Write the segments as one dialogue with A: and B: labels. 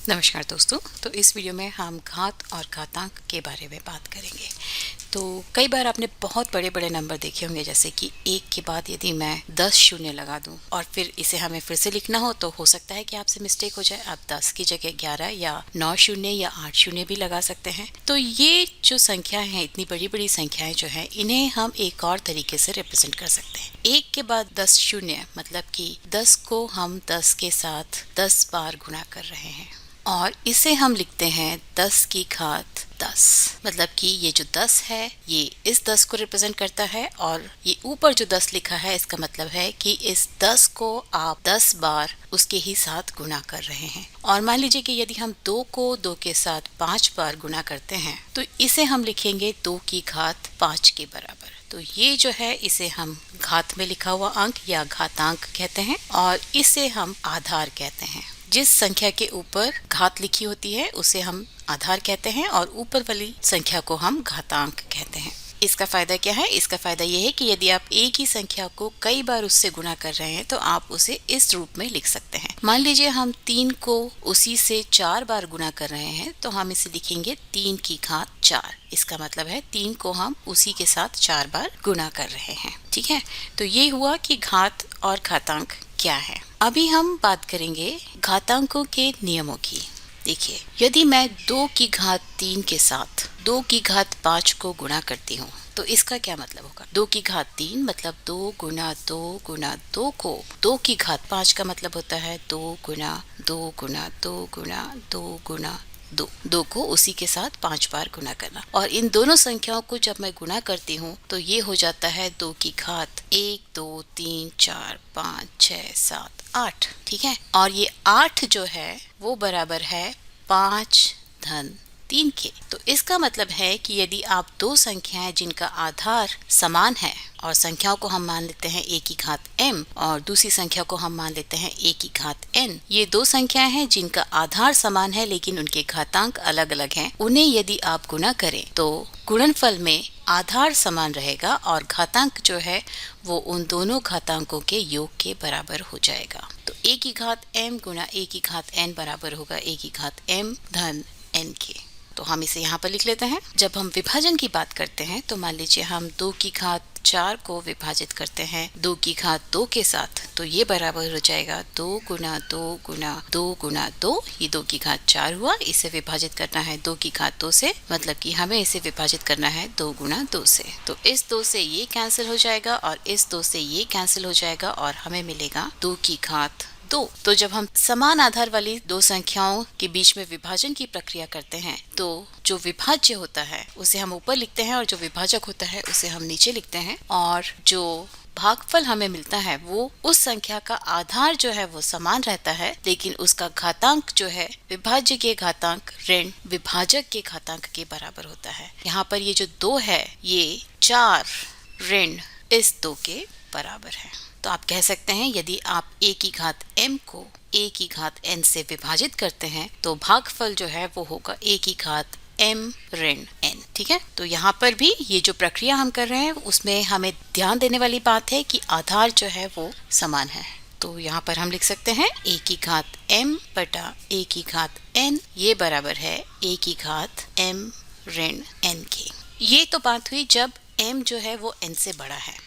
A: नमस्कार दोस्तों। तो इस वीडियो में हम घात और घातांक के बारे में बात करेंगे। तो कई बार आपने बहुत बड़े बड़े नंबर देखे होंगे, जैसे कि एक के बाद यदि मैं 10 शून्य लगा दूं और फिर इसे हमें फिर से लिखना हो सकता है कि आपसे मिस्टेक हो जाए। आप 10 की जगह 11 या 9 शून्य या 8 शून्य भी लगा सकते हैं। तो ये जो संख्याएं हैं, इतनी बड़ी बड़ी संख्याएं जो हैं, इन्हें हम एक और तरीके से रिप्रेजेंट कर सकते हैं। एक के बाद 10 शून्य मतलब कि 10 को हम 10 के साथ 10 बार गुणा कर रहे हैं और इसे हम लिखते हैं 10 की घात 10। मतलब कि ये जो 10 है ये इस 10 को रिप्रेजेंट करता है और ये ऊपर जो 10 लिखा है इसका मतलब है कि इस 10 को आप 10 बार उसके ही साथ गुणा कर रहे हैं। और मान लीजिए कि यदि हम 2 को 2 के साथ 5 बार गुणा करते हैं तो इसे हम लिखेंगे 2 की घात 5 के बराबर। तो ये जो है इसे हम घात में लिखा हुआ अंक या घातांक कहते हैं और इसे हम आधार कहते हैं। जिस संख्या के ऊपर घात लिखी होती है उसे हम आधार कहते हैं और ऊपर वाली संख्या को हम घातांक कहते हैं। इसका फायदा क्या है? इसका फायदा यह है कि यदि आप एक ही संख्या को कई बार उससे गुणा कर रहे हैं तो आप उसे इस रूप में लिख सकते हैं। मान लीजिए हम 3 को उसी से 4 बार गुणा कर रहे हैं तो हम इसे लिखेंगे 3 की घात 4। इसका मतलब है 3 को हम उसी के साथ 4 बार गुणा कर रहे हैं। ठीक है, तो ये हुआ कि घात और घातांक क्या है। अभी हम बात करेंगे घातांकों के नियमों की। देखिए, यदि मैं 2 की घात 3 के साथ 2 की घात 5 को गुणा करती हूँ तो इसका क्या मतलब होगा? 2 की घात 3 मतलब 2 गुना 2 गुना 2 को 2 की घात 5 का मतलब होता है 2 गुना 2 गुना 2 गुना 2 गुना 2 को उसी के साथ 5 बार गुना करना। और इन दोनों संख्याओं को जब मैं गुना करती हूँ तो ये हो जाता है 2 की घात 1 2 3 4 5 6 7 8। ठीक है, और ये 8 जो है वो बराबर है 5 धन 3 के। तो इसका मतलब है कि यदि आप दो संख्याएं जिनका आधार समान है और संख्याओं को हम मान लेते हैं a की घात m और दूसरी संख्या को हम मान लेते हैं a की घात n, ये दो संख्याएं हैं जिनका आधार समान है लेकिन उनके घातांक अलग अलग हैं। उन्हें यदि आप गुणा करें तो गुणनफल में आधार समान रहेगा और घातांक जो है वो उन दोनों घातांकों के योग के बराबर हो जाएगा। तो a की घात m गुना a की घात n बराबर होगा a की घात m धन n के। तो हम इसे यहाँ पर लिख लेते हैं। जब हम विभाजन की बात करते हैं तो मान लीजिए हम 2 की घात 4 को विभाजित करते हैं 2 की घात 2 के साथ, तो ये बराबर हो जाएगा 2 गुना 2 गुना 2 गुना 2। ये 2 की घात 4 हुआ। इसे विभाजित करना है 2 की घात 2 से, मतलब कि हमें इसे विभाजित करना है 2 गुना 2 से। तो इस 2 से ये कैंसिल हो जाएगा और इस 2 से ये कैंसिल हो जाएगा और हमें मिलेगा 2 की घात 2। तो जब हम समान आधार वाली दो संख्याओं के बीच में विभाजन की प्रक्रिया करते हैं तो जो विभाज्य होता है उसे हम ऊपर लिखते हैं और जो विभाजक होता है उसे हम नीचे लिखते हैं। और जो भागफल हमें मिलता है वो उस संख्या का आधार जो है वो समान रहता है लेकिन उसका घातांक जो है विभाज्य के घातांक ऋण विभाजक के घातांक के बराबर होता है। यहाँ पर ये जो 2 है ये 4 ऋण इस 2 के बराबर है। तो आप कह सकते हैं यदि आप a की घात m को a की घात n से विभाजित करते हैं तो भागफल जो है वो होगा a की घात m ऋण n। ठीक है, तो यहाँ पर भी ये जो प्रक्रिया हम कर रहे हैं उसमें हमें ध्यान देने वाली बात है कि आधार जो है वो समान है। तो यहाँ पर हम लिख सकते हैं a की घात m बटा a की घात n ये बराबर है a की घात m ऋण n के। ये तो बात हुई जब m जो है वो n से बड़ा है।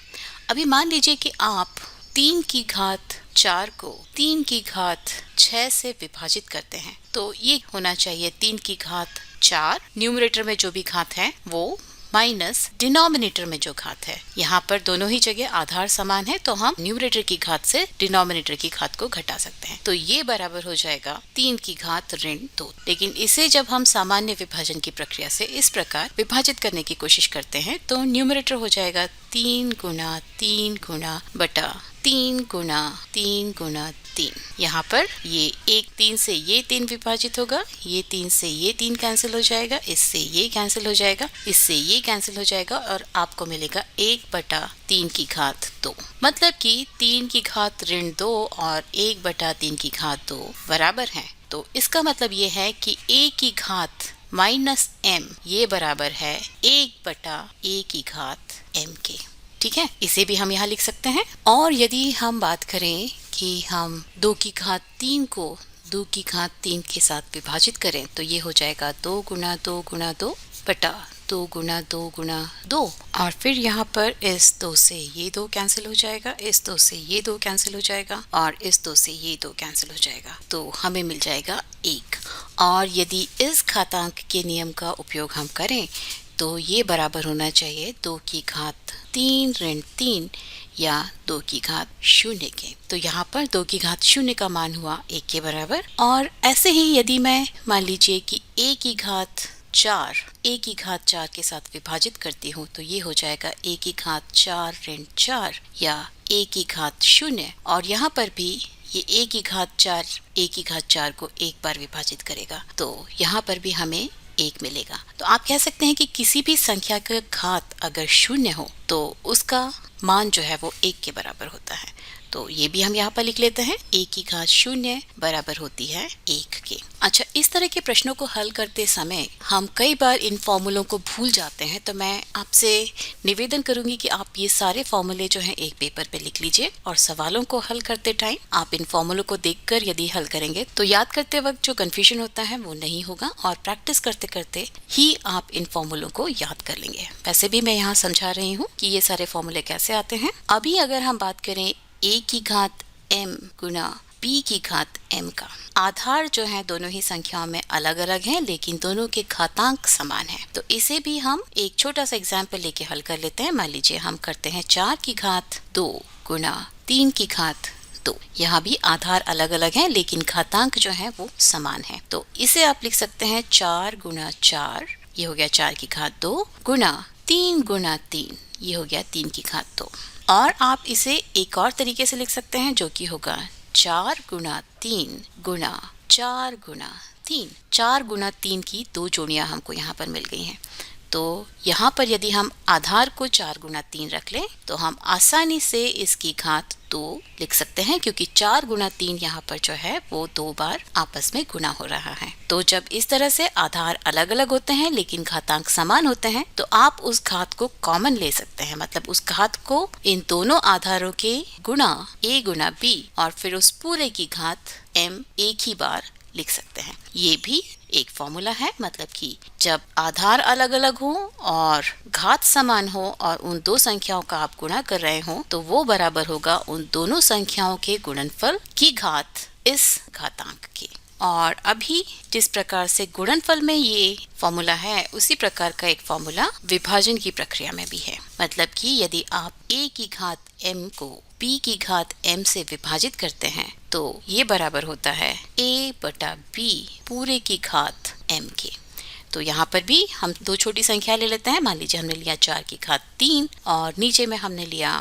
A: अभी मान लीजिए कि आप 3 की घात 4 को 3 की घात 6 से विभाजित करते हैं तो ये होना चाहिए 3 की घात 4, न्यूमरेटर में जो भी घात है वो माइनस डिनोमिनेटर में जो घात है। यहाँ पर दोनों ही जगह आधार समान है तो हम न्यूमरेटर की घात से डिनोमिनेटर की घात को घटा सकते हैं। तो ये बराबर हो जाएगा 3 की घात ऋण 2। लेकिन इसे जब हम सामान्य विभाजन की प्रक्रिया से इस प्रकार विभाजित करने की कोशिश करते हैं तो न्यूमरेटर हो जाएगा 3 गुना 3 गुना बटा 3 गुना 3 गुना 3। यहाँ पर ये 3 से ये 3 विभाजित होगा, ये 3 से ये 3 कैंसिल हो जाएगा, इससे ये कैंसिल हो जाएगा, इससे ये कैंसिल हो जाएगा और आपको मिलेगा 1 बटा 3 की घात 2। मतलब कि 3 की घात ऋण 2 और 1 बटा 3 की घात 2 बराबर हैं। तो इसका मतलब ये है कि a की घात माइनस m ये बराबर है 1 बटा a की घात m के। ठीक है, इसे भी हम यहाँ लिख सकते हैं। और यदि हम बात करें कि हम 2 की घात 3 को 2 की घात 3 के साथ विभाजित करें तो ये हो जाएगा 2 गुना 2 गुना 2 बटा 2 गुना 2 गुना 2। और फिर यहाँ पर इस 2 से ये 2 कैंसिल हो जाएगा, इस 2 से ये 2 कैंसिल हो जाएगा और इस 2 से ये 2 कैंसिल हो जाएगा, तो हमें मिल जाएगा 1। और यदि इस घातांक के नियम का उपयोग हम करें तो ये बराबर होना चाहिए 2 की घात 3 ऋण 3 या 2 की घात 0 के। तो यहाँ पर 2 की घात 0 का मान हुआ 1 के बराबर। और ऐसे ही यदि मैं मान लीजिए कि a की घात 4 के साथ विभाजित करती हूँ तो ये हो जाएगा a की घात 4 ऋण 4 या a की घात 0। और यहाँ पर भी ये a की घात 4 को एक बार विभाजित करेगा तो यहाँ पर भी हमें 1 मिलेगा। तो आप कह सकते हैं कि किसी भी संख्या का घात अगर 0 हो तो उसका मान जो है वो 1 के बराबर होता है। तो ये भी हम यहाँ पर लिख लेते हैं, a की घात 0 बराबर होती है 1 के। अच्छा, इस तरह के प्रश्नों को हल करते समय हम कई बार इन फॉर्मूलों को भूल जाते हैं, तो मैं आपसे निवेदन करूंगी कि आप ये सारे फॉर्मूले जो हैं एक पेपर पे लिख लीजिए और सवालों को हल करते टाइम आप इन फॉर्मूलों को देखकर यदि हल करेंगे तो याद करते वक्त जो कंफ्यूजन होता है वो नहीं होगा और प्रैक्टिस करते करते ही आप इन फॉर्मूलों को याद कर लेंगे। वैसे भी मैं यहाँ समझा रही हूँ कि ये सारे फॉर्मूले कैसे आते हैं। अभी अगर हम बात करें a की घात m गुना b की घात m का, आधार जो है दोनों ही संख्याओं में अलग अलग हैं लेकिन दोनों के घातांक समान हैं। तो इसे भी हम एक छोटा सा एग्जाम्पल लेके हल कर लेते हैं। मान लीजिए हम करते हैं 4 की घात 2 गुना 3 की घात 2। यहाँ भी आधार अलग अलग हैं लेकिन घातांक जो है वो समान है। तो इसे आप लिख सकते हैं 4 गुना 4, ये हो गया 4 की घात 2 गुना 3, ये हो गया 3 की घात 2। और आप इसे एक और तरीके से लिख सकते हैं जो कि होगा 4 गुना 3 गुना 4 गुना 3। 4 गुना 3 की 2 जोड़ियां हमको यहाँ पर मिल गई हैं। तो यहाँ पर यदि हम आधार को 4 गुना 3 रख लें तो हम आसानी से इसकी घात 2 लिख सकते हैं, क्योंकि 4 गुना 3 यहाँ पर जो है वो 2 बार आपस में गुना हो रहा है। तो जब इस तरह से आधार अलग अलग होते हैं लेकिन घातांक समान होते हैं तो आप उस घात को कॉमन ले सकते हैं, मतलब उस घात को इन दोनों आधारों के गुणा a गुना b और फिर उस पूरे की घात m एक ही बार लिख सकते हैं। ये भी एक फॉर्मूला है, मतलब कि जब आधार अलग अलग हो और घात समान हो और उन दो संख्याओं का आप गुणा कर रहे हो तो वो बराबर होगा उन दोनों संख्याओं के गुणनफल की घात इस घातांक के। और अभी जिस प्रकार से गुणनफल में ये फॉर्मूला है उसी प्रकार का एक फॉर्मूला विभाजन की प्रक्रिया में भी है। मतलब कि यदि आप a की घात m को b की घात m से विभाजित करते हैं तो ये बराबर होता है a बटा b पूरे की घात m के। तो यहाँ पर भी हम दो छोटी संख्या ले लेते हैं। मान लीजिए हमने लिया 4 की घात 3 और नीचे में हमने लिया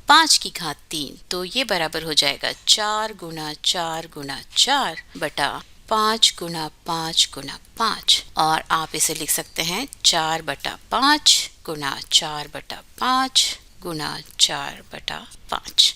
A: 5 की घात 3, तो ये बराबर हो जाएगा 4 गुना 4 गुना 4 बटा 5 गुना 5 गुना 5। और आप इसे लिख सकते हैं 4 बटा 5 गुना 4 बटा 5 गुना 4 बटा 5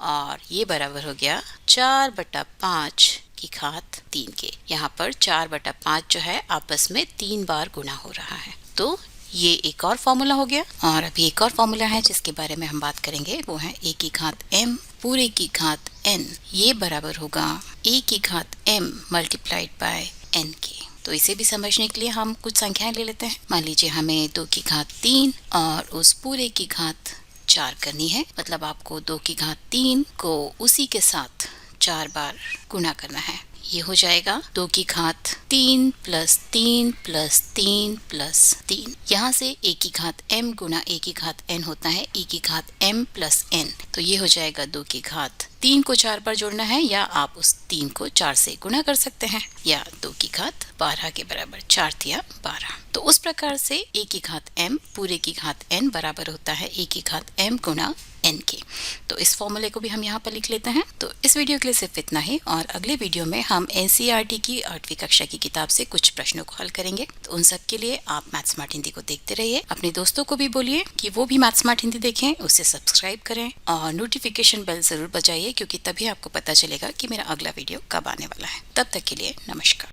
A: और ये बराबर हो गया 4 बटा 5 की घात 3 के। यहाँ पर 4 बटा 5 जो है आपस में 3 बार गुना हो रहा है। तो ये एक और फॉर्मूला हो गया। और अभी एक और फॉर्मूला है जिसके बारे में हम बात करेंगे, वो है a की घात m पूरे की घात n। ये बराबर होगा a की घात m मल्टीप्लाइड बाय n के। तो इसे भी समझने के लिए हम कुछ संख्याएं ले लेते हैं। मान लीजिए हमें 2 की घात 3 और उस पूरे की घात 4 करनी है, मतलब आपको 2 की घात 3 को उसी के साथ 4 बार गुना करना है। ये हो जाएगा 2 की घात 3 प्लस 3 प्लस 3 प्लस 3। यहाँ से a की घात m गुना a की घात n होता है e की घात m प्लस n। तो ये हो जाएगा 2 की घात 3 को 4 बार जोड़ना है या आप उस 3 को 4 से गुना कर सकते हैं, या 2 की घात 12 के बराबर, 4 तिया 12। तो उस प्रकार से a की घात m पूरे की घात n बराबर होता है a की घात m गुना n के। तो इस फॉर्मूले को भी हम यहाँ पर लिख लेते हैं। तो इस वीडियो के लिए सिर्फ इतना ही, और अगले वीडियो में हम NCERT की 8वीं कक्षा की किताब से कुछ प्रश्नों को हल करेंगे। तो उन सब के लिए आप मैथ स्मार्ट हिंदी को देखते रहिए। अपने दोस्तों को भी बोलिए कि वो भी मैथ स्मार्ट हिंदी देखें, उसे सब्सक्राइब करें और नोटिफिकेशन बेल जरूर बजाइए, क्योंकि तभी आपको पता चलेगा कि मेरा अगला वीडियो कब आने वाला है। तब तक के लिए नमस्कार।